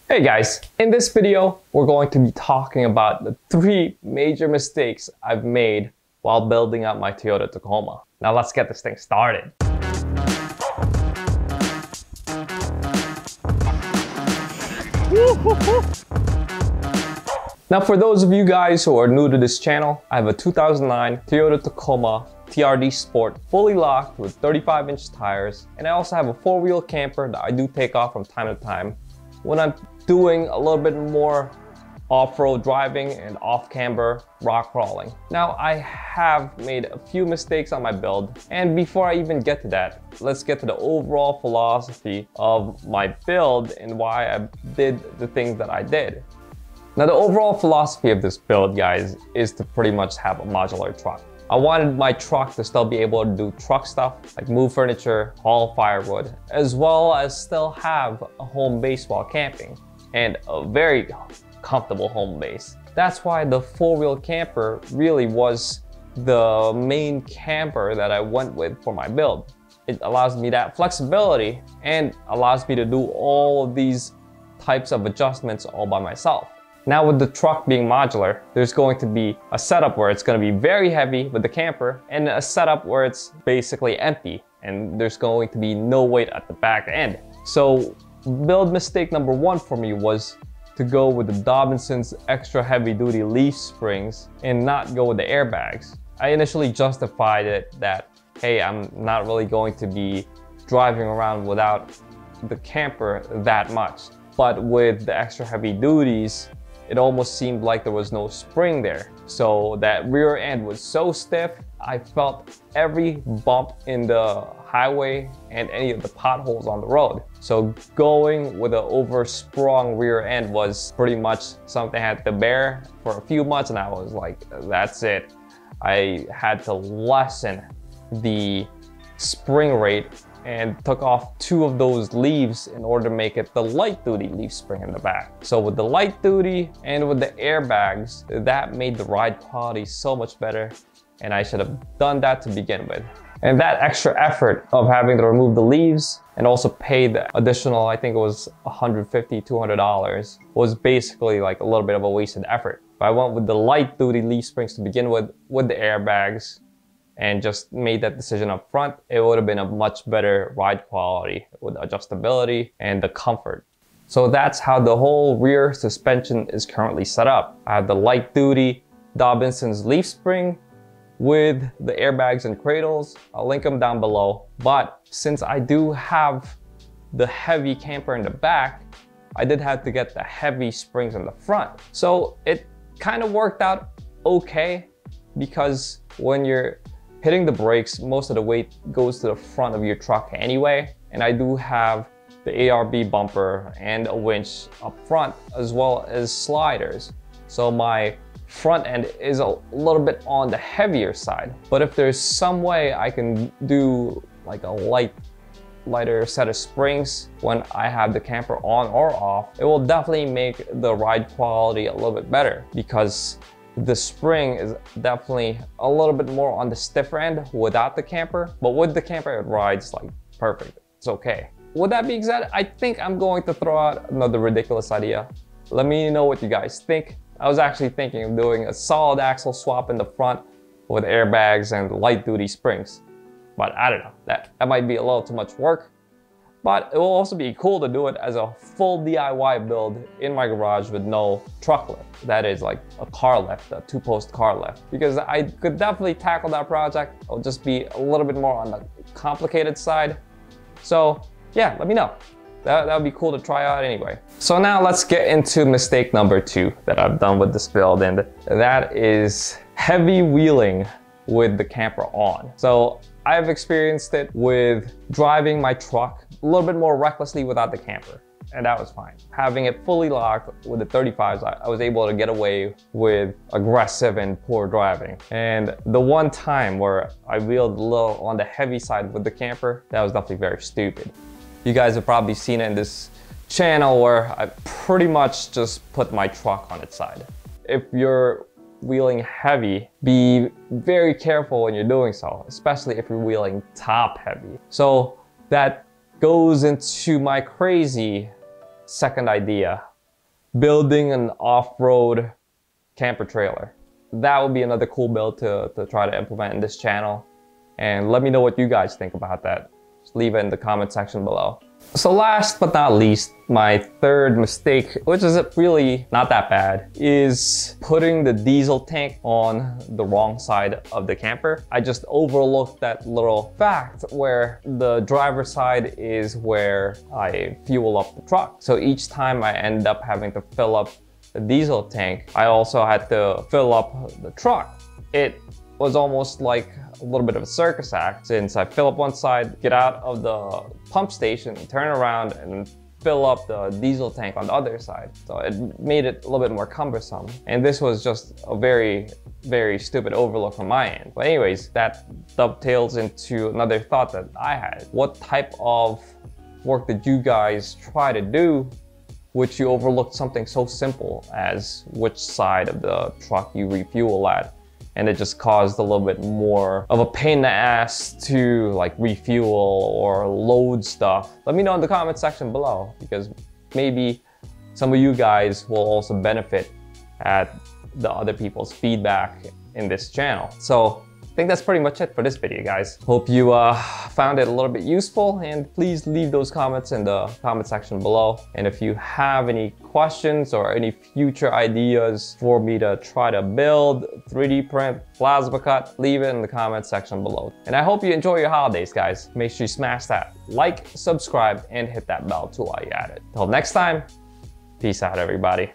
Hey guys, in this video, we're going to be talking about the 3 major mistakes I've made while building up my Toyota Tacoma. Now let's get this thing started. Now for those of you guys who are new to this channel, I have a 2009 Toyota Tacoma TRD Sport fully locked with 35-inch tires, and I also have a 4-wheel camper that I do take off from time to time when I'm doing a little bit more off-road driving and off-camber rock crawling. Now I have made a few mistakes on my build, and before I even get to that, let's get to the overall philosophy of my build and why I did the things that I did. Now the overall philosophy of this build, guys, is to pretty much have a modular truck. I wanted my truck to still be able to do truck stuff like move furniture, haul firewood, as well as still have a home base while camping, and a very comfortable home base. That's why the 4-wheel camper really was the main camper that I went with for my build. It allows me that flexibility and allows me to do all of these types of adjustments all by myself. Now with the truck being modular, there's going to be a setup where it's going to be very heavy with the camper and a setup where it's basically empty and there's going to be no weight at the back end. So build mistake number 1 for me was to go with the Dobinson's extra heavy duty leaf springs and not go with the airbags. I initially justified it that, hey, I'm not really going to be driving around without the camper that much. But with the extra heavy duties, it almost seemed like there was no spring there. So that rear end was so stiff, I felt every bump in the highway and any of the potholes on the road. So going with an oversprung rear end was pretty much something I had to bear for a few months, and I was like, that's it. I had to lessen the spring rate and took off 2 of those leaves in order to make it the light duty leaf spring in the back. So with the light duty and with the airbags, that made the ride quality so much better, and I should have done that to begin with. And that extra effort of having to remove the leaves and also pay the additional, I think it was $150, $200, was basically like a little bit of a wasted effort. If I went with the light duty leaf springs to begin with the airbags, and just made that decision up front, it would have been a much better ride quality with adjustability and the comfort. So that's how the whole rear suspension is currently set up. I have the light duty Dobinson's leaf spring with the airbags and cradles. I'll link them down below. But since I do have the heavy camper in the back, I did have to get the heavy springs in the front. So it kind of worked out okay, because when you're hitting the brakes, most of the weight goes to the front of your truck anyway. And I do have the ARB bumper and a winch up front, as well as sliders. So my front end is a little bit on the heavier side. But if there's some way I can do like a lighter set of springs when I have the camper on or off, it will definitely make the ride quality a little bit better, because the spring is definitely a little bit more on the stiffer end without the camper, but with the camper it rides like perfect. It's okay. With that being said, I think I'm going to throw out another ridiculous idea. Let me know what you guys think. I was actually thinking of doing a solid axle swap in the front with airbags and light duty springs, but I don't know, that might be a little too much work. But it will also be cool to do it as a full DIY build in my garage with no truck lift. That is like a car lift, a 2-post car lift. Because I could definitely tackle that project. It'll just be a little bit more on the complicated side. So yeah, let me know. That would be cool to try out anyway. So now let's get into mistake number 2 that I've done with this build, and that is heavy wheeling with the camper on. So I've experienced it with driving my truck a little bit more recklessly without the camper, and that was fine. Having it fully locked with the 35s, I was able to get away with aggressive and poor driving. And the one time where I wheeled a little on the heavy side with the camper, that was definitely very stupid. You guys have probably seen it in this channel where I pretty much just put my truck on its side. If you're wheeling heavy, be very careful when you're doing so, especially if you're wheeling top heavy. So that goes into my crazy second idea building an off-road camper trailer. That would be another cool build to try to implement in this channel. And let me know what you guys think about that. Just leave it in the comment section below. So last but not least, my third mistake, which is really not that bad, is putting the diesel tank on the wrong side of the camper. I just overlooked that little fact where the driver's side is where I fuel up the truck. So each time I end up having to fill up the diesel tank, I also had to fill up the truck. It was almost like a little bit of a circus act, since I fill up one side, get out of the pump station, turn around and fill up the diesel tank on the other side. So it made it a little bit more cumbersome. And this was just a very, very stupid overlook from my end. But anyways, that dovetails into another thought that I had. What type of work did you guys try to do which you overlooked something so simple as which side of the truck you refuel at? And it just caused a little bit more of a pain in the ass to like refuel or load stuff. Let me know in the comment section below, because maybe some of you guys will also benefit at the other people's feedback in this channel. So I think that's pretty much it for this video, guys. Hope you found it a little bit useful, and please leave those comments in the comment section below. And if you have any questions or any future ideas for me to try to build, 3D print, plasma cut, leave it in the comment section below. And I hope you enjoy your holidays, guys. Make sure you smash that like, subscribe, and hit that bell too while you're at it. Till next time, peace out, everybody.